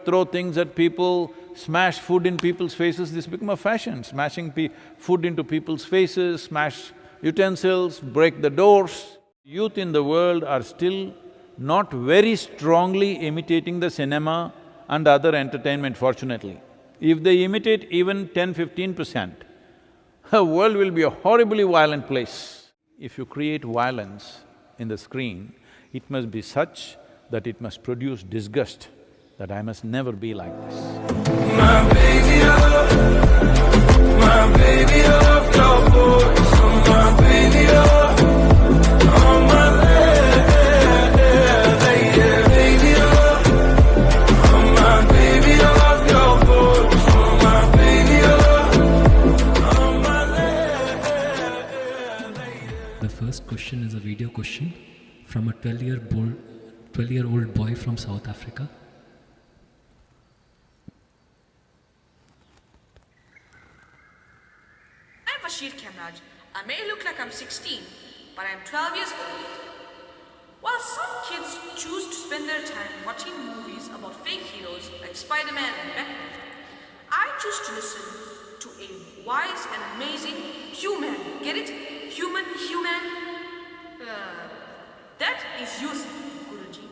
throw things at people, smash food in people's faces, this become a fashion, smashing food into people's faces, smash utensils, break the doors. Youth in the world are still not very strongly imitating the cinema and other entertainment, fortunately. If they imitate even 10–15%, the world will be a horribly violent place. If you create violence in the screen, it must be such that it must produce disgust, that I must never be like this. My baby, love your voice. Oh, my baby, oh, my baby, oh, my baby, love your voice. Oh, my baby, oh, my The first question is a video question from a 12-year-old boy from South Africa. I may look like I'm 16, but I'm 12 years old. While some kids choose to spend their time watching movies about fake heroes like Spider-Man and Batman, I choose to listen to a wise and amazing human. Get it? Human. That is you, Guruji.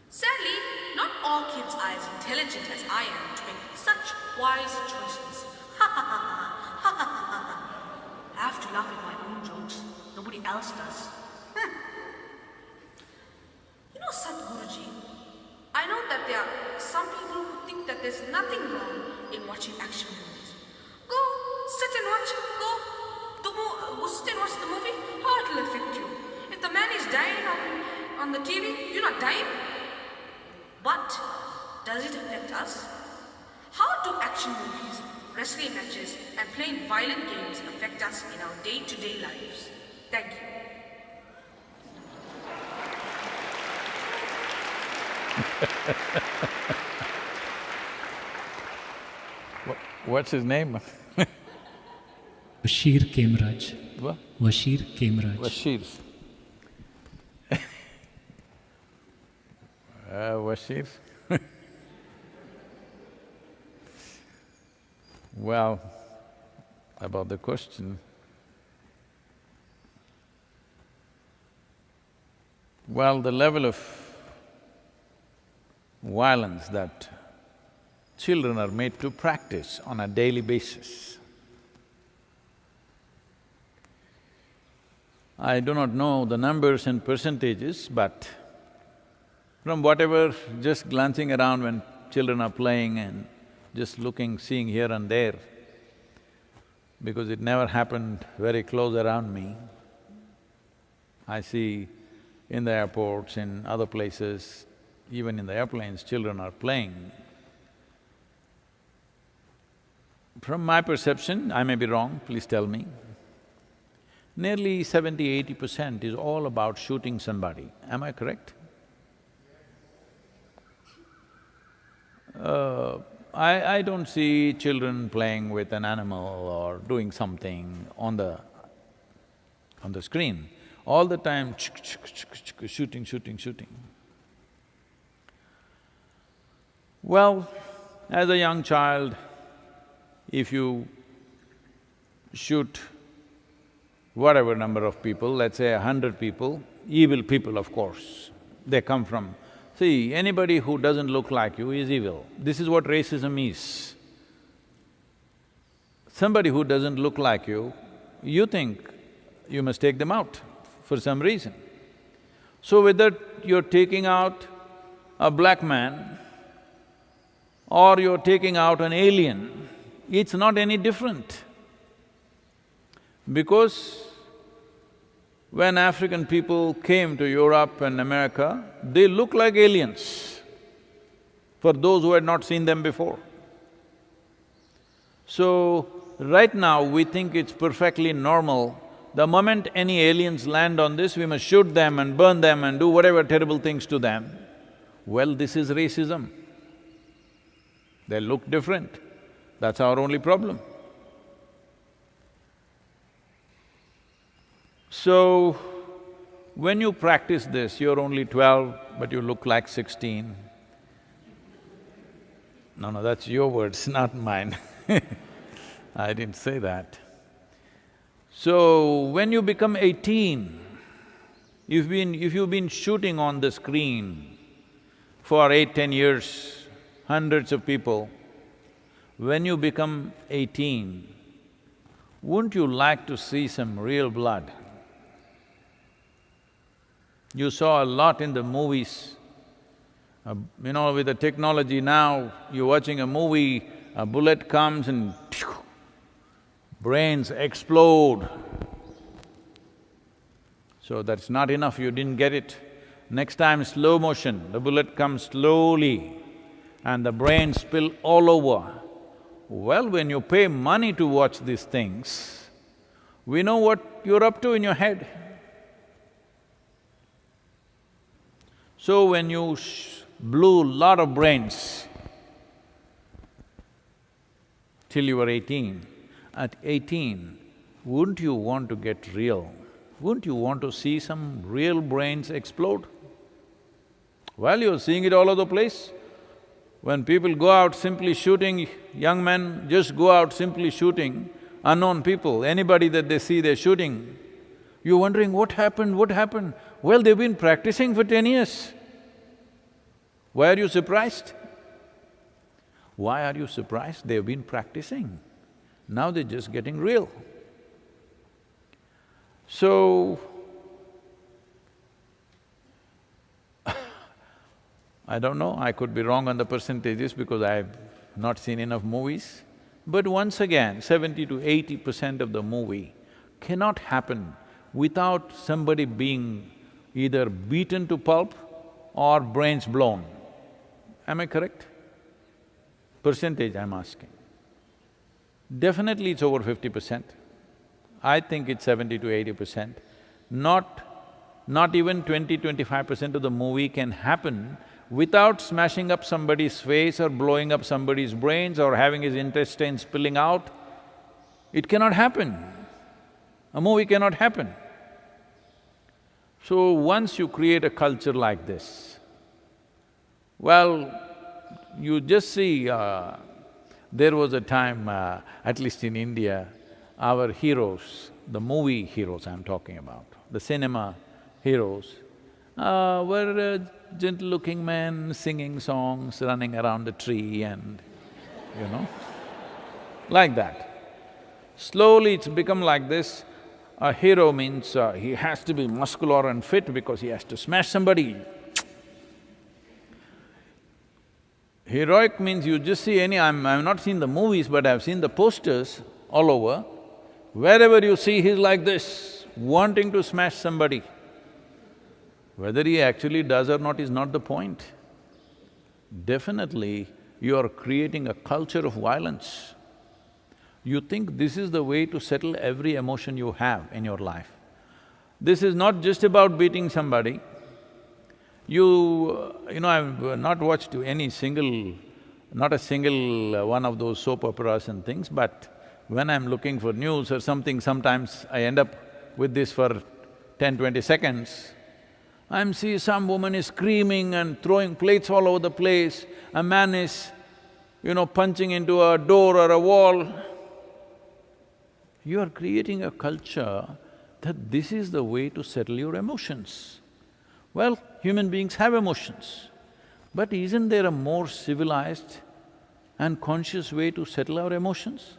Sadly, not all kids are as intelligent as I am to make such wise choices. I have to laugh at my own jokes. Nobody else does. You know, Sadhguruji, I know that there are some people who think that there's nothing wrong in watching action movies. Go sit and watch. Go sit and watch the movie. How it will affect you? If the man is dying on the TV, you're not dying. But does it affect us? How do action movies, wrestling matches, and playing violent games affect us in our day-to-day lives? Thank you. What's his name? Bashir Kemraj. What? Bashir Kemraj. Bashir. Bashir. Well, about the question, well, the level of violence that children are made to practice on a daily basis, I do not know the numbers and percentages, but from whatever, just glancing around when children are playing and just looking, seeing here and there, because it never happened very close around me. I see in the airports, in other places, even in the airplanes, children are playing. From my perception, I may be wrong, please tell me, nearly 70–80% is all about shooting somebody. Am I correct? I don't see children playing with an animal or doing something on the screen. All the time, shooting. Well, as a young child, if you shoot whatever number of people, let's say 100 people, evil people of course, they come from… See, anybody who doesn't look like you is evil. This is what racism is. Somebody who doesn't look like you think you must take them out for some reason. So whether you're taking out a black man or you're taking out an alien, it's not any different. Because when African people came to Europe and America, they look like aliens for those who had not seen them before. So, right now we think it's perfectly normal. The moment any aliens land on this, we must shoot them and burn them and do whatever terrible things to them. Well, this is racism. They look different. That's our only problem. So, when you practice this, you're only 12, but you look like 16. No, that's your words, not mine. I didn't say that. So, when you become 18, if you've been shooting on the screen for 8, 10 years, hundreds of people, when you become 18, wouldn't you like to see some real blood? You saw a lot in the movies. With the technology now, you're watching a movie, a bullet comes and brains explode. So that's not enough, you didn't get it. Next time, slow motion, the bullet comes slowly and the brains spill all over. Well, when you pay money to watch these things, we know what you're up to in your head. So when you blew a lot of brains till you were 18, at 18, wouldn't you want to get real? Wouldn't you want to see some real brains explode? Well, you're seeing it all over the place. When people go out simply shooting, young men just go out simply shooting unknown people, anybody that they see, they're shooting. You're wondering, what happened, what happened? Well, they've been practicing for 10 years. Why are you surprised? Why are you surprised? They've been practicing. Now they're just getting real. So, I don't know, I could be wrong on the percentages because I've not seen enough movies. But once again, 70 to 80% of the movie cannot happen without somebody being either beaten to pulp or brains blown. Am I correct? Percentage I'm asking. Definitely it's over 50%. I think it's 70 to 80%. Not even 20-25% of the movie can happen without smashing up somebody's face or blowing up somebody's brains or having his intestines spilling out. It cannot happen. A movie cannot happen. So once you create a culture like this, well, you just see, there was a time, at least in India, our heroes, the movie heroes I'm talking about, the cinema heroes, were gentle-looking men singing songs, running around the tree and, like that. Slowly it's become like this. A hero means he has to be muscular and fit because he has to smash somebody. Heroic means you just see I've not seen the movies, but I've seen the posters all over. Wherever you see, he's like this, wanting to smash somebody. Whether he actually does or not is not the point. Definitely, you are creating a culture of violence. You think this is the way to settle every emotion you have in your life. This is not just about beating somebody. I've not watched not a single one of those soap operas and things, but when I'm looking for news or something, sometimes I end up with this for 10-20 seconds. I'm see some woman is screaming and throwing plates all over the place, a man is, punching into a door or a wall. You are creating a culture that this is the way to settle your emotions. Well, human beings have emotions, but isn't there a more civilized and conscious way to settle our emotions?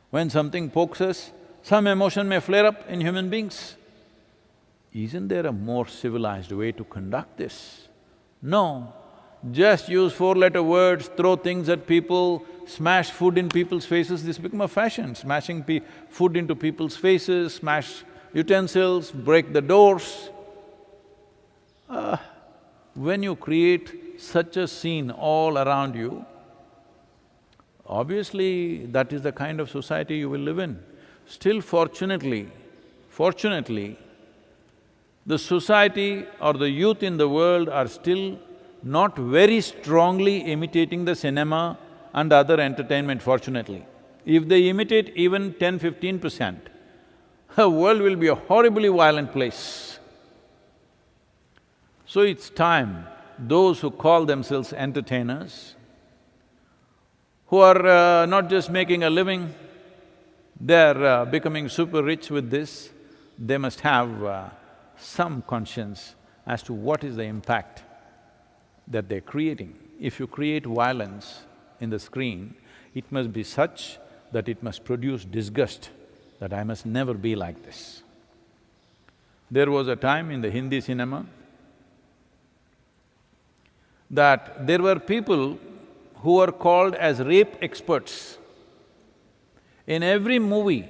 When something pokes us, some emotion may flare up in human beings. Isn't there a more civilized way to conduct this? No, just use four-letter words, throw things at people, smash food in people's faces, this become a fashion, smashing food into people's faces, smash utensils, break the doors. When you create such a scene all around you, obviously that is the kind of society you will live in. Still fortunately, the society or the youth in the world are still not very strongly imitating the cinema and other entertainment, fortunately. If they imitate even 10-15%, the world will be a horribly violent place. So it's time, those who call themselves entertainers, who are not just making a living, they're becoming super rich with this, they must have some conscience as to what is the impact that they're creating. If you create violence in the screen, it must be such that it must produce disgust, that I must never be like this. There was a time in the Hindi cinema that there were people who were called as rape experts. In every movie,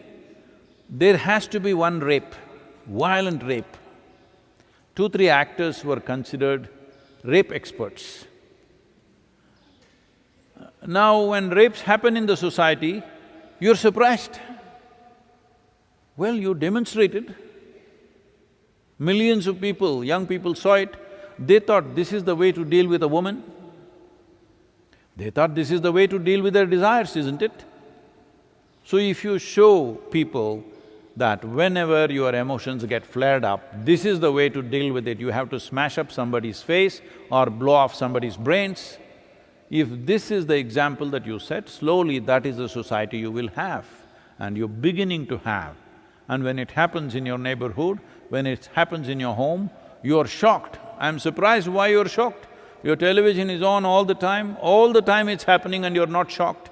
there has to be one rape, violent rape. 2-3 actors were considered rape experts. Now when rapes happen in the society, you're surprised. Well, you demonstrated. Millions of people, young people saw it, they thought this is the way to deal with a woman. They thought this is the way to deal with their desires, isn't it? So if you show people that whenever your emotions get flared up, this is the way to deal with it, you have to smash up somebody's face or blow off somebody's brains. If this is the example that you set, slowly that is the society you will have and you're beginning to have. And when it happens in your neighborhood, when it happens in your home, you're shocked. I'm surprised why you're shocked. Your television is on all the time it's happening and you're not shocked.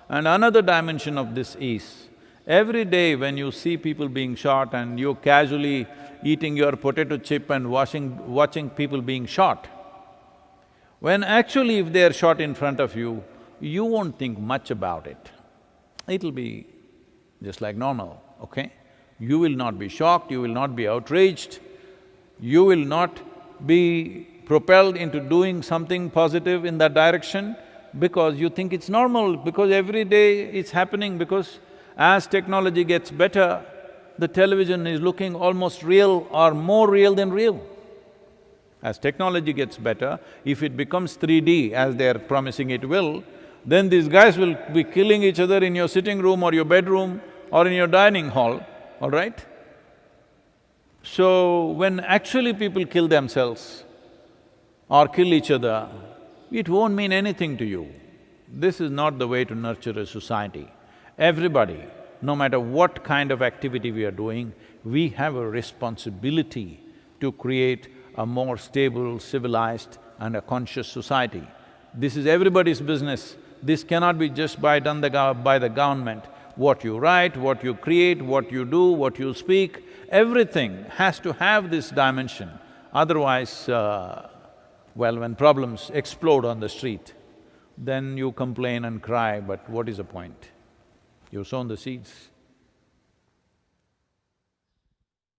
And another dimension of this is, every day when you see people being shot and you're casually eating your potato chip and watching people being shot, when actually if they're shot in front of you, you won't think much about it. It'll be just like normal, okay? You will not be shocked, you will not be outraged, you will not be propelled into doing something positive in that direction because you think it's normal, because every day it's happening, because as technology gets better, the television is looking almost real or more real than real. As technology gets better, if it becomes 3D as they're promising it will, then these guys will be killing each other in your sitting room or your bedroom or in your dining hall, all right? So, when actually people kill themselves or kill each other, it won't mean anything to you. This is not the way to nurture a society. Everybody, no matter what kind of activity we are doing, we have a responsibility to create a more stable, civilized and a conscious society. This is everybody's business. This cannot be just by the government. What you write, what you create, what you do, what you speak, everything has to have this dimension. Otherwise, well, when problems explode on the street, then you complain and cry, but what is the point? You've sown the seeds.